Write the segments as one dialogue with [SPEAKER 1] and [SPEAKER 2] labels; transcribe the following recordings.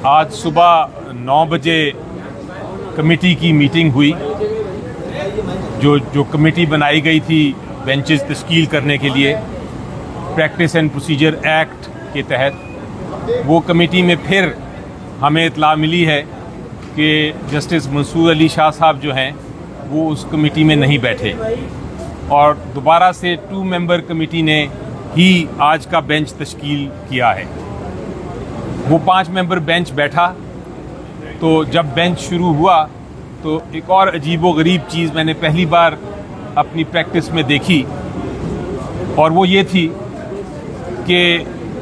[SPEAKER 1] آج صبح 9 بجے کمیٹی کی میٹنگ ہوئی. جو کمیٹی بنائی گئی تھی بینچز تشکیل کرنے کے لیے پریکٹس اینڈ پروسیجر ایکٹ کے تحت, وہ کمیٹی میں پھر ہمیں اطلاع ملی ہے کہ جسٹس منصور علی شاہ صاحب جو ہیں وہ اس کمیٹی میں نہیں بیٹھے, اور دوبارہ سے 2 ممبر کمیٹی نے ہی آج کا بینچ تشکیل کیا ہے. وہ 5 ممبر بینچ بیٹھا تو جب بینچ شروع ہوا تو ایک اور عجیب و غریب چیز میں نے پہلی بار اپنی پریکٹس میں دیکھی, اور وہ یہ تھی کہ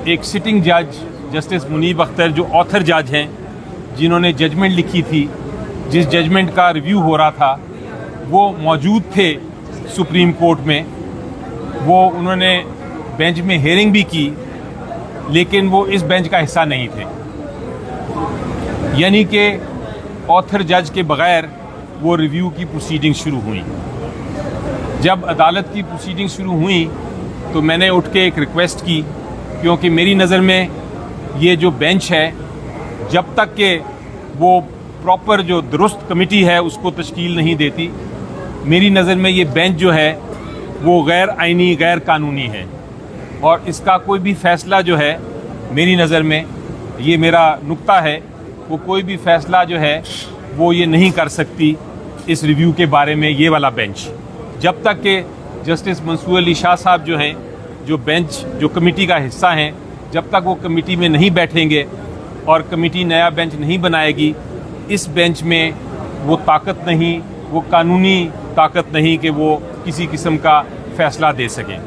[SPEAKER 1] ایک سٹنگ جج جسٹس منیب اختر جو آتھر جج ہیں, جنہوں نے ججمنٹ لکھی تھی, جس ججمنٹ کا ریویو ہو رہا تھا, وہ موجود تھے سپریم کورٹ میں. انہوں نے بینچ میں ہیئرنگ بھی کی, لیکن وہ اس بینچ کا حصہ نہیں تھے. یعنی کہ آتھر جج کے بغیر وہ ریویو کی پروسیڈنگ شروع ہوئیں. جب عدالت کی پروسیڈنگ شروع ہوئیں تو میں نے اٹھ کے ایک ریکویسٹ کی, کیونکہ میری نظر میں یہ جو بینچ ہے, جب تک کہ وہ پراپر جو درست کمیٹی ہے اس کو تشکیل نہیں دیتی, میری نظر میں یہ بینچ جو ہے وہ غیر آئینی, غیر قانونی ہے. اور اس کا کوئی بھی فیصلہ جو ہے میری نظر میں, یہ میرا نقطہ ہے, وہ کوئی بھی فیصلہ جو ہے وہ یہ نہیں کر سکتی اس ریویو کے بارے میں یہ والا بینچ, جب تک کہ جسٹس منصور علی شاہ صاحب جو ہیں, جو بینچ جو کمیٹی کا حصہ ہیں, جب تک وہ کمیٹی میں نہیں بیٹھیں گے اور کمیٹی نیا بینچ نہیں بنائے گی, اس بینچ میں وہ طاقت نہیں, وہ قانونی طاقت نہیں کہ وہ کسی قسم کا فیصلہ دے سکیں.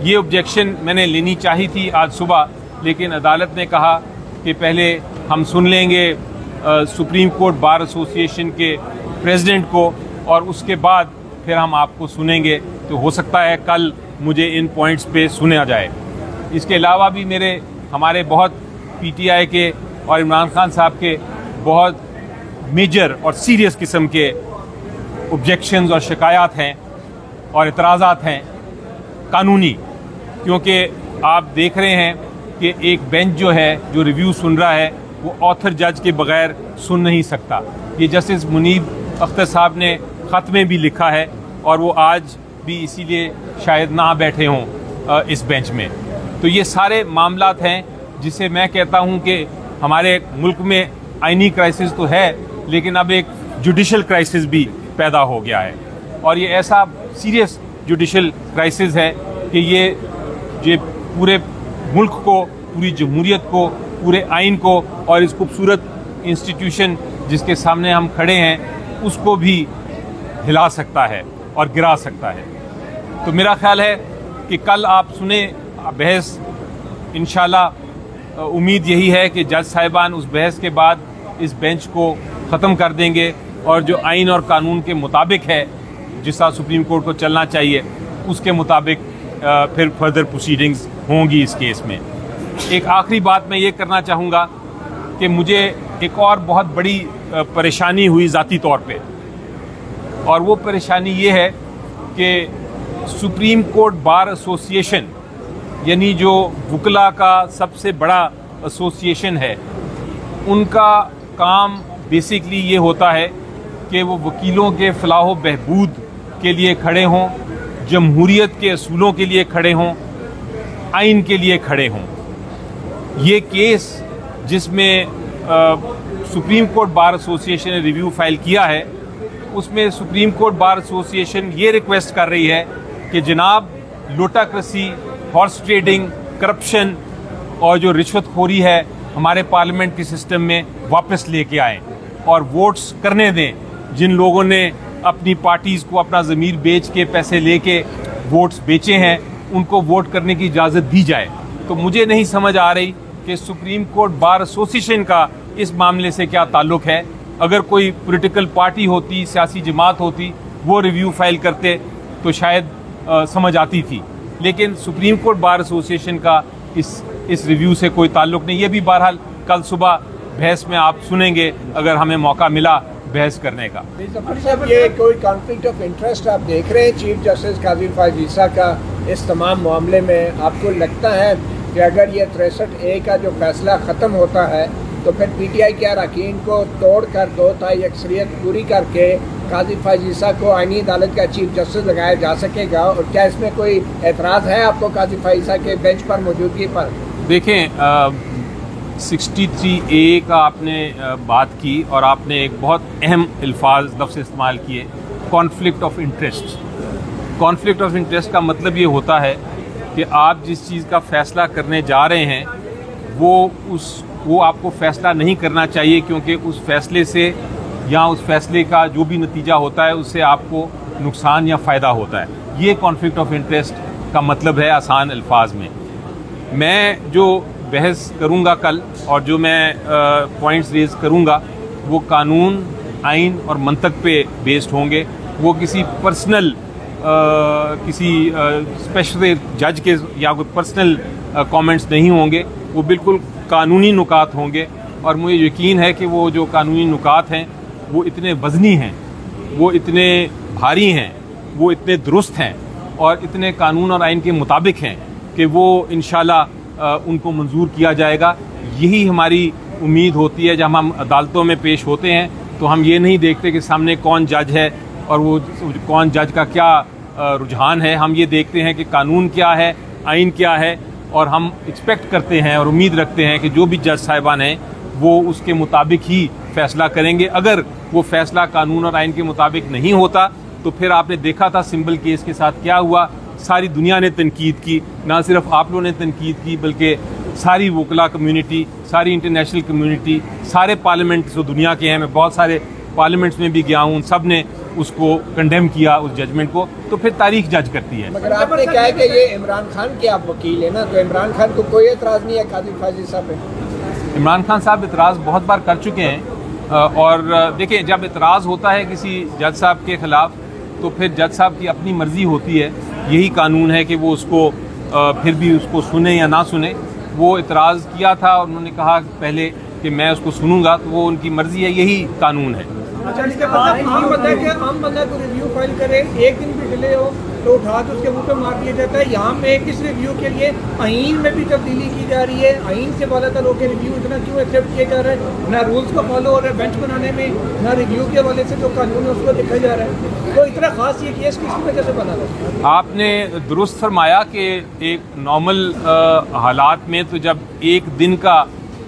[SPEAKER 1] یہ آبجیکشن میں نے لینی چاہی تھی آج صبح, لیکن عدالت نے کہا کہ پہلے ہم سن لیں گے سپریم کورٹ بار ایسوسی ایشن کے پریزیڈنٹ کو, اور اس کے بعد پھر ہم آپ کو سنیں گے. تو ہو سکتا ہے کل مجھے ان پوائنٹس پہ سنا جائے. اس کے علاوہ بھی ہمارے بہت پی ٹی آئی کے اور عمران خان صاحب کے بہت میجر اور سیریس قسم کے آبجیکشنز اور شکایات ہیں اور اعتراضات ہیں قانونی, کیونکہ آپ دیکھ رہے ہیں کہ ایک بینچ جو ہے جو ریویو سن رہا ہے وہ آتھر جج کے بغیر سن نہیں سکتا. یہ جسٹس منیب اختر صاحب نے خط میں بھی لکھا ہے, اور وہ آج بھی اسی لیے شاید نہ بیٹھے ہوں اس بینچ میں. تو یہ سارے معاملات ہیں جسے میں کہتا ہوں کہ ہمارے ملک میں آئینی کرائسس تو ہے, لیکن اب ایک جوڈیشل کرائسس بھی پیدا ہو گیا ہے, اور یہ ایسا سیریس جوڈیشل کرائسس ہے کہ یہ پورے ملک کو, پوری جمہوریت کو, پورے آئین کو اور اس خوبصورت انسٹیٹیوشن جس کے سامنے ہم کھڑے ہیں اس کو بھی ہلا سکتا ہے اور گرا سکتا ہے. تو میرا خیال ہے کہ کل آپ سنیں بحث, انشاءاللہ امید یہی ہے کہ جج صاحبان اس بحث کے بعد اس بینچ کو ختم کر دیں گے, اور جو آئین اور قانون کے مطابق ہے, جس طرح سپریم کورٹ کو چلنا چاہیے, اس کے مطابق پھر فردر پروسیڈنگز ہوں گی اس کیس میں. ایک آخری بات میں یہ کرنا چاہوں گا کہ مجھے ایک اور بہت بڑی پریشانی ہوئی ذاتی طور پہ, اور وہ پریشانی یہ ہے کہ سپریم کورٹ بار ایسوسی ایشن, یعنی جو وکلا کا سب سے بڑا ایسوسی ایشن ہے, ان کا کام بیسکلی یہ ہوتا ہے کہ وہ وکیلوں کے فلاح و بہبود کے لیے کھڑے ہوں, جمہوریت کے اصولوں کے لیے کھڑے ہوں, آئین کے لیے کھڑے ہوں. یہ کیس جس میں سپریم کورٹ بار ایسوسی ایشن نے ریویو فائل کیا ہے, اس میں سپریم کورٹ بار ایسوسی ایشن یہ ریکویسٹ کر رہی ہے کہ جناب لوٹاکرسی, ہارس ٹریڈنگ, کرپشن اور جو رشوت خوری ہے ہمارے پارلیمنٹ کے سسٹم میں واپس لے کے آئیں, اور ووٹس کرنے دیں. جن لوگوں نے اپنی پارٹیز کو اپنا ضمیر بیچ کے پیسے لے کے ووٹس بیچے ہیں, ان کو ووٹ کرنے کی اجازت دی جائے. تو مجھے نہیں سمجھ آ رہی کہ سپریم کورٹ بار ایسوسی ایشن کا اس معاملے سے کیا تعلق ہے. اگر کوئی پولیٹیکل پارٹی ہوتی, سیاسی جماعت ہوتی, وہ ریویو فائل کرتے تو شاید سمجھ آتی تھی, لیکن سپریم کورٹ بار ایسوسی ایشن کا اس ریویو سے کوئی تعلق نہیں. یہ بھی بہرحال کل صبح بحث میں آپ سنیں گے اگر ہمیں موقع ملا بحث کرنے کا.
[SPEAKER 2] یہ کوئی کانفلکٹ آف انٹرسٹ آپ دیکھ رہے ہیں چیف جسٹس قاضی فائز عیسیٰ کا اس تمام معاملے میں؟ آپ کو لگتا ہے کہ اگر یہ 63A کا جو فیصلہ ختم ہوتا ہے تو پھر پی ٹی آئی کے اراکین کو توڑ کر 2/3 اکثریت پوری کر کے قاضی فائز عیسیٰ کو آئینی عدالت کا چیف جسٹس لگایا جا سکے گا؟ اور کیا اس میں کوئی اعتراض ہے آپ کو قاضی فائز عیسیٰ کے بینچ پر موجودگی پر؟
[SPEAKER 1] دیکھیں 63A کا آپ نے بات کی اور آپ نے ایک بہت اہم لفظ استعمال کیے، conflict of interest. Conflict of interest کا مطلب یہ ہوتا ہے کہ آپ جس چیز کا فیصلہ کرنے جا رہے ہیں وہ آپ کو فیصلہ نہیں کرنا چاہیے، کیونکہ اس فیصلے سے یا اس فیصلے کا جو بھی نتیجہ ہوتا ہے اس سے آپ کو نقصان یا فائدہ ہوتا ہے۔ یہ کانفلکٹ آف انٹرسٹ کا مطلب ہے آسان الفاظ میں۔ میں جو بحث کروں گا کل اور جو میں پوائنٹس ریز کروں گا وہ قانون، آئین اور منطق پہ بیسڈ ہوں گے۔ وہ کسی پرسنل کسی اسپیشل جج کے یا کوئی پرسنل کامنٹس نہیں ہوں گے، وہ بالکل قانونی نکات ہوں گے۔ اور مجھے یقین ہے کہ وہ جو قانونی نکات ہیں وہ اتنے وزنی ہیں، وہ اتنے بھاری ہیں، وہ اتنے درست ہیں اور اتنے قانون اور آئین کے مطابق ہیں کہ وہ انشاءاللہ ان کو منظور کیا جائے گا۔ یہی ہماری امید ہوتی ہے۔ جب ہم عدالتوں میں پیش ہوتے ہیں تو ہم یہ نہیں دیکھتے کہ سامنے کون جج ہے اور وہ کون جج کا کیا رجحان ہے، ہم یہ دیکھتے ہیں کہ قانون کیا ہے، آئین کیا ہے، اور ہم ایکسپیکٹ کرتے ہیں اور امید رکھتے ہیں کہ جو بھی جج صاحبان ہیں وہ اس کے مطابق ہی فیصلہ کریں گے۔ اگر وہ فیصلہ قانون اور آئین کے مطابق نہیں ہوتا تو پھر آپ نے دیکھا تھا سمبل کیس کے ساتھ کیا ہوا۔ ساری دنیا نے تنقید کی، نہ صرف آپ لوگوں نے تنقید کی بلکہ ساری وکلا کمیونٹی، ساری انٹرنیشنل کمیونٹی، سارے پارلیمنٹس جو دنیا کے ہیں، میں بہت سارے پارلیمنٹس میں بھی گیا ہوں، سب نے اس کو کنڈیم کیا اس ججمنٹ کو۔ تو پھر تاریخ جج کرتی ہے۔
[SPEAKER 2] مگر آپ نے کہا کہ یہ عمران خان کے آپ وکیل ہیں نا، تو عمران خان کو کوئی اعتراض نہیں ہے قاضی فائز عیسیٰ پہ؟
[SPEAKER 1] عمران خان صاحب اعتراض بہت بار کر چکے ہیں، اور دیکھیں جب اعتراض ہوتا ہے کسی جج صاحب کے خلاف تو پھر جج صاحب کی اپنی مرضی ہوتی ہے۔ یہی قانون ہے کہ وہ اس کو پھر بھی اس کو سنیں یا نہ سنیں۔ وہ اعتراض کیا تھا اور انہوں نے کہا پہلے کہ میں اس کو سنوں گا، تو وہ ان کی مرضی ہے، یہی قانون ہے۔
[SPEAKER 3] اچھا، اس کے بعد عام بندہ کہ عام بندہ کو ریویو فائل کرے، ایک دن بھی ڈیلے ہو تو اٹھا کے اس کے منہ پہ مار دیا جاتا ہے۔ یہاں پہ کس ریویو کے لیے آئین میں بھی تبدیلی کی جا رہی ہے، آئین سے بالا تر ہو کے ریویو اتنا کیوں ایکسیپٹ کیا جا رہا ہے؟ نہ رولز کو فالو ہو رہا ہے بینچ بنانے میں، نہ ریویو کے حوالے سے جو قانون ہے اس کو دیکھا جا رہا ہے۔ تو اتنا خاص یہ کیس کس کی وجہ سے بنا تھا؟
[SPEAKER 1] آپ نے درست فرمایا کہ ایک نارمل حالات میں تو جب ایک دن کا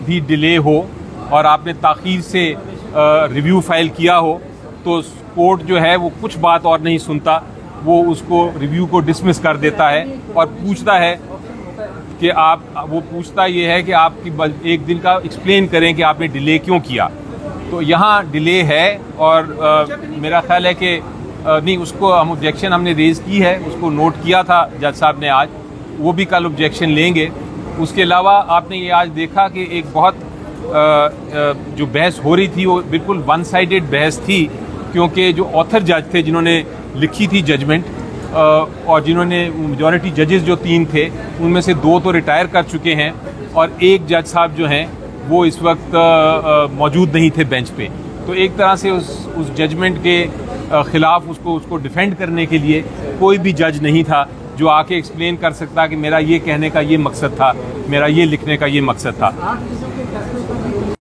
[SPEAKER 1] بھی ڈیلے ہو اور آپ نے تاخیر سے ریویو فائل کیا ہو تو کورٹ جو ہے وہ کچھ بات اور نہیں سنتا، وہ اس کو ریویو کو ڈسمس کر دیتا ہے اور پوچھتا ہے کہ وہ پوچھتا یہ ہے کہ آپ کی ایک دن کا ایکسپلین کریں کہ آپ نے ڈیلے کیوں کیا۔ تو یہاں ڈیلے ہے اور میرا خیال ہے کہ نہیں، اس کو آبجیکشن ہم نے ریز کی ہے، اس کو نوٹ کیا تھا جج صاحب نے آج، وہ بھی کل آبجیکشن لیں گے۔ اس کے علاوہ آپ نے یہ آج دیکھا کہ ایک بہت جو بحث ہو رہی تھی وہ بالکل ون سائیڈڈ بحث تھی، کیونکہ جو آتھر جج تھے جنہوں نے لکھی تھی ججمنٹ اور جنہوں نے میجورٹی ججز جو 3 تھے ان میں سے 2 تو ریٹائر کر چکے ہیں اور ایک جج صاحب جو ہیں وہ اس وقت موجود نہیں تھے بینچ پہ۔ تو ایک طرح سے اس ججمنٹ کے خلاف اس کو ڈیفینڈ کرنے کے لیے کوئی بھی جج نہیں تھا جو آ کے ایکسپلین کر سکتا کہ میرا یہ کہنے کا یہ مقصد تھا، میرا یہ لکھنے کا یہ مقصد تھا۔